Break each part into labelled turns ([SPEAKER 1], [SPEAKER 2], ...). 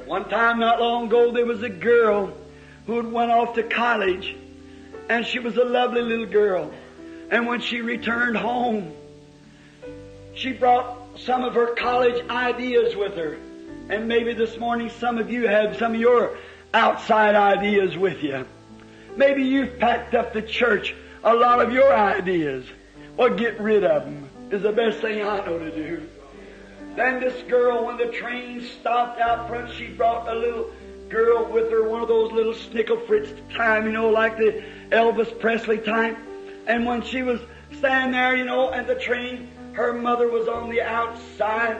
[SPEAKER 1] One time not long ago there was a girl who had went off to college, and she was a lovely little girl. And when she returned home, she brought some of her college ideas with her. And maybe this morning some of you have some of your outside ideas with you. Maybe you've packed up the church a lot of your ideas. Well, get rid of them is the best thing I know to do. Then this girl, when the train stopped out front, she brought a little girl with her, one of those little snickle fritz time, you know, like the Elvis Presley type. And when she was standing there, you know, at the train, her mother was on the outside.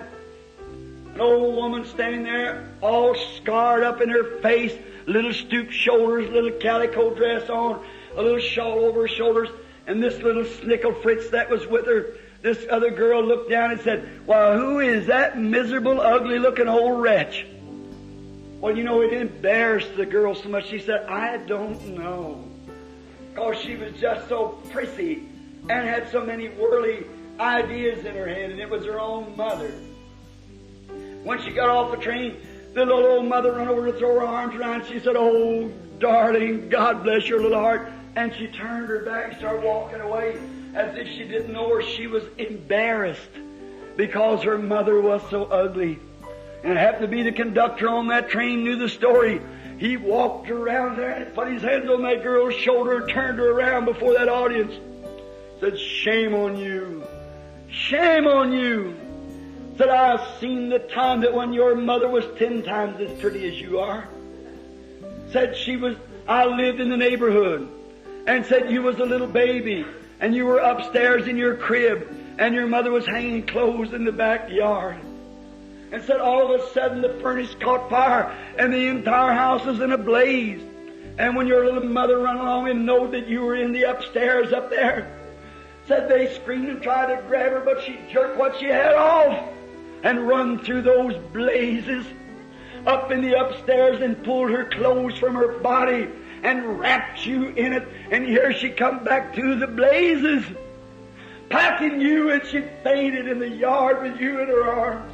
[SPEAKER 1] An old woman standing there, all scarred up in her face, little stooped shoulders, little calico dress on, a little shawl over her shoulders, and this little snickle fritz that was with her. This other girl looked down and said, "Well, who is that miserable, ugly-looking old wretch?" Well, you know, it embarrassed the girl so much. She said, "I don't know." Because she was just so prissy and had so many whirly ideas in her head, and it was her own mother. When she got off the train, the little old mother ran over to throw her arms around. She said, "Oh, darling, God bless your little heart." And she turned her back and started walking away as if she didn't know her. She was embarrassed because her mother was so ugly. And it happened to be the conductor on that train knew the story. He walked around there and put his hands on that girl's shoulder and turned her around before that audience. Said, "Shame on you. Shame on you." Said, "I've seen the time that when your mother was 10 times as pretty as you are." Said I lived in the neighborhood. And said you was a little baby and you were upstairs in your crib and your mother was hanging clothes in the backyard. And said all of a sudden the furnace caught fire and the entire house was in a blaze. And when your little mother run along and knowed that you were in the upstairs up there, said they screamed and tried to grab her, but she jerked what she had off and run through those blazes up in the upstairs and pulled her clothes from her body and wrapped you in it. And here she come back to the blazes, packing you, and she fainted in the yard with you in her arms.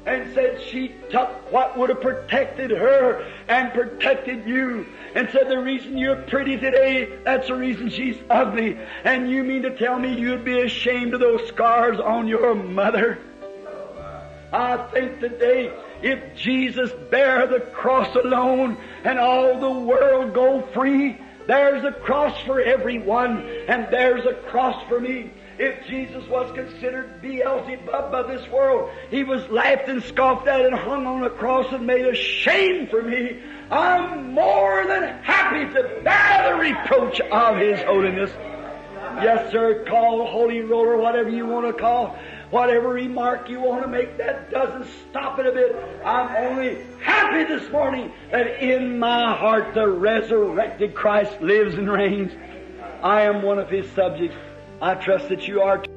[SPEAKER 1] And said she took what would have protected her and protected you. And said the reason you're pretty today, that's the reason she's ugly. And you mean to tell me you'd be ashamed of those scars on your mother? I think today, if Jesus bear the cross alone and all the world go free, there's a cross for everyone, and there's a cross for me. If Jesus was considered Beelzebub by this world, He was laughed and scoffed at and hung on a cross and made a shame for me. I'm more than happy to bear the reproach of His holiness. Yes, sir, call holy roller, whatever you want to call. Whatever remark you want to make, that doesn't stop it a bit. I'm only happy this morning that in my heart the resurrected Christ lives and reigns. I am one of His subjects. I trust that you are too.